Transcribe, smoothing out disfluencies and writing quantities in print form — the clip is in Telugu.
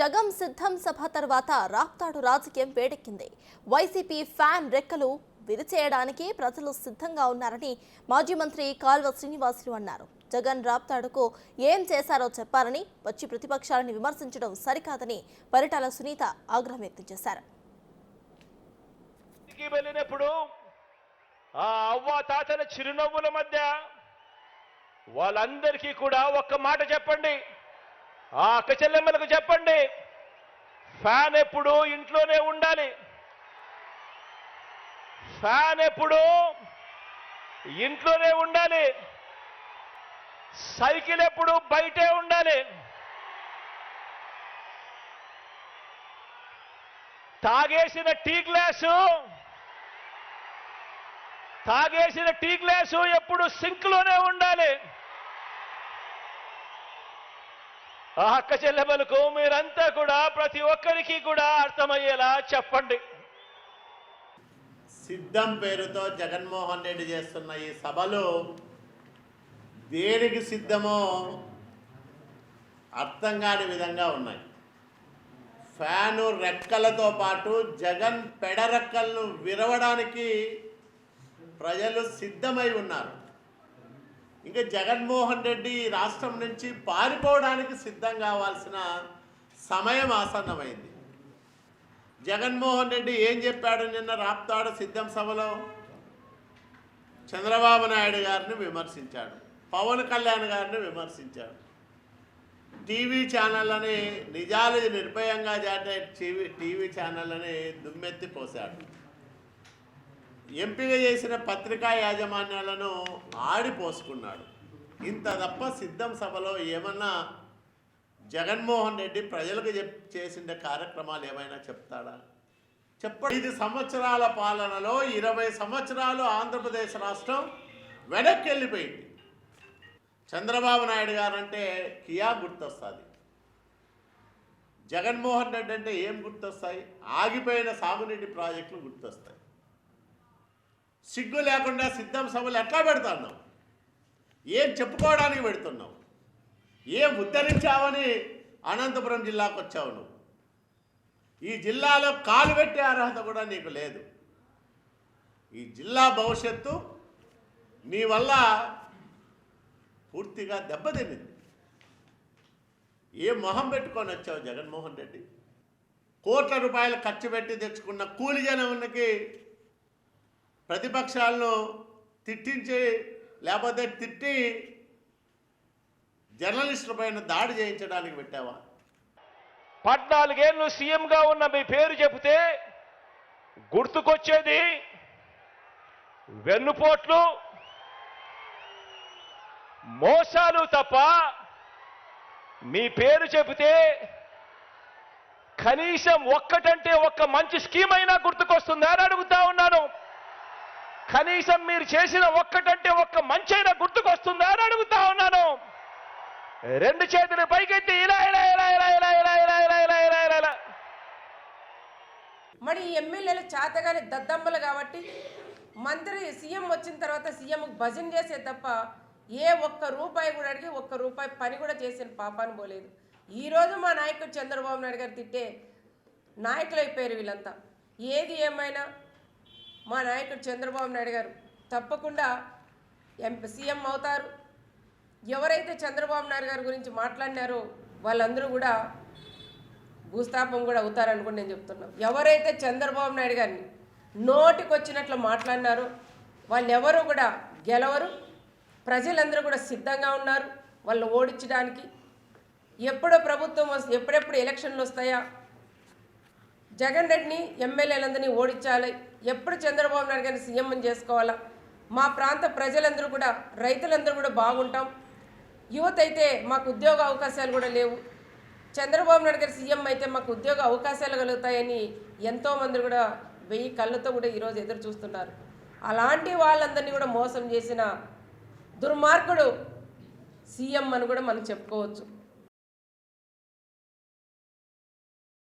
జగం సిద్ధం సభ తర్వాత రాప్తాడు రాజకీయం వేడెక్కింది. వైసీపీ ఫ్యాన్ రెక్కలు విరిచేయడానికి ప్రజలు సిద్ధంగా ఉన్నారని మాజీ మంత్రి కాల్వ శ్రీనివాసులు అన్నారు. జగన్ రాప్తాడుకు ఏం చేశారో చెప్పారని, వచ్చి ప్రతిపక్షాలను విమర్శించడం సరికాదని పరిటాల సునీత ఆగ్రహం వ్యక్తం చేశారు. అవ్వ తాతల చిరునవ్వుల మధ్య వాళ్ళందరికీ కూడా ఒక్క మాట చెప్పండి, ఆ అక్క చెల్లెమ్మలకు చెప్పండి, ఫ్యాన్ ఎప్పుడు ఇంట్లోనే ఉండాలి, ఫ్యాన్ ఎప్పుడు ఇంట్లోనే ఉండాలి, సైకిల్ ఎప్పుడు బయటే ఉండాలి, తాగేసిన టీ గ్లాసు ఎప్పుడు సింక్లోనే ఉండాలి. ఆ అక్క చెల్లెమ్మలకు మీరంతా కూడా ప్రతి ఒక్కరికి కూడా అర్థమయ్యేలా చెప్పండి. సిద్ధం పేరుతో జగన్మోహన్ రెడ్డి చేస్తున్న ఈ సభలు దేనికి సిద్ధమో అర్థం కాని విధంగా ఉన్నాయి. ఫ్యాను రెక్కలతో పాటు జగన్ పెడరెక్కలను విరవడానికి ప్రజలు సిద్ధమై ఉన్నారు. ఇంకా జగన్మోహన్ రెడ్డి రాష్ట్రం నుంచి పారిపోవడానికి సిద్ధం కావాల్సిన సమయం ఆసన్నమైంది. జగన్మోహన్ రెడ్డి ఏం చెప్పాడు నిన్న రాప్తాడు సిద్ధం సభలో? చంద్రబాబు నాయుడు గారిని విమర్శించాడు, పవన్ కళ్యాణ్ గారిని విమర్శించాడు, టీవీ ఛానళ్ళని నిజాలు నిర్భయంగా చాటే టీవీ ఛానళ్ళని దుమ్మెత్తి పోశాడు, ఎంపిక చేసిన పత్రికా యాజమాన్యాలను ఆడిపోసుకున్నాడు. ఇంత తప్ప సిద్ధం సభలో ఏమన్నా జగన్మోహన్ రెడ్డి ప్రజలకు చేసిన కార్యక్రమాలు ఏమైనా చెప్తాడా? చెప్పండి. 5 సంవత్సరాల పాలనలో 20 సంవత్సరాలు ఆంధ్రప్రదేశ్ రాష్ట్రం వెనక్కి వెళ్ళిపోయింది. చంద్రబాబు నాయుడు గారు అంటే కియా గుర్తొస్తుంది, జగన్మోహన్ రెడ్డి అంటే ఏం గుర్తొస్తాయి? ఆగిపోయిన సాగునీటి ప్రాజెక్టులు గుర్తొస్తాయి. సిగ్గు లేకుండా సిద్ధం సభలు ఎట్లా పెడుతున్నావు? ఏం చెప్పుకోవడానికి పెడుతున్నావు? ఏం ఉద్ధరించావని అనంతపురం జిల్లాకు వచ్చావు నువ్వు? ఈ జిల్లాలో కాలు పెట్టే అర్హత కూడా నీకు లేదు. ఈ జిల్లా భవిష్యత్తు నీ వల్ల పూర్తిగా దెబ్బతిన్నింది. ఏ మొహం పెట్టుకొని వచ్చావు జగన్మోహన్ రెడ్డి? కోట్ల రూపాయలు ఖర్చు పెట్టి తెచ్చుకున్న కూలి జనానికి ప్రతిపక్షాలను తిట్టించి లేకపోతే తిట్టి జర్నలిస్టుల పైన దాడి చేయించడానికి పెట్టావా? 14 ఏళ్ళు సీఎంగా ఉన్న మీ పేరు చెబితే గుర్తుకొచ్చేది వెన్నుపోట్లు, మోసాలు తప్ప మీ పేరు చెబితే కనీసం ఒక్కటంటే ఒక్క మంచి స్కీమ్ అయినా గుర్తుకొస్తుందా అని అడుగుతా ఉన్నాను. కనీసం మీరు చేసిన ఒక్కటంటే ఒక్క మంచైనా గుర్తుకొస్తుందా అని అడుగుతా ఉన్నాను. 2 చేతులు పైకెత్తి ఇలా ఇలా ఇలా ఇలా ఇలా ఇలా ఇలా ఇలా ఇలా ఇలా ఇలా ఇలా. మరి ఎమ్మెల్యేలు చేతగానే దద్దమ్మలు కాబట్టి మంత్రి సీఎం వచ్చిన తర్వాత సీఎంకు భజన చేసే తప్ప ఏ ఒక్క రూపాయి కూడా అడిగి ఒక్క రూపాయి పని కూడా చేసిన పాపాను పోలేదు. ఈరోజు మా నాయకుడు చంద్రబాబు నాయుడు గారు తిట్టే నాయకులు అయిపోయారు వీళ్ళంతా. ఏది ఏమైనా మా నాయకుడు చంద్రబాబు నాయుడు గారు తప్పకుండా సీఎం అవుతారు. ఎవరైతే చంద్రబాబు నాయుడు గారి గురించి మాట్లాడినారో వాళ్ళందరూ కూడా భూస్థాపం కూడా అవుతారని కూడా నేను చెప్తున్నాను. ఎవరైతే చంద్రబాబు నాయుడు గారిని నోటికి వచ్చినట్లు మాట్లాడినారో వాళ్ళు ఎవరు కూడా గెలవరు. ప్రజలందరూ కూడా సిద్ధంగా ఉన్నారు వాళ్ళు ఓడించడానికి. ఎప్పుడో ప్రభుత్వం ఎప్పుడెప్పుడు ఎలక్షన్లు వస్తాయా, జగన్ రెడ్డిని ఎమ్మెల్యేలందరినీ ఓడించాలి, ఎప్పుడు చంద్రబాబు నాయుడు గారిని సీఎం చేసుకోవాలా, మా ప్రాంత ప్రజలందరూ కూడా రైతులందరూ కూడా బాగుంటాం, యువత అయితే మాకు ఉద్యోగ అవకాశాలు కూడా లేవు, చంద్రబాబు నాయుడు గారి సీఎం అయితే మాకు ఉద్యోగ అవకాశాలు కలుగుతాయని ఎంతోమంది కూడా 1000 కళ్ళతో కూడా ఈరోజు ఎదురు చూస్తున్నారు. అలాంటి వాళ్ళందరినీ కూడా మోసం చేసిన దుర్మార్గుడు సీఎం అని కూడా మనం చెప్పుకోవచ్చు.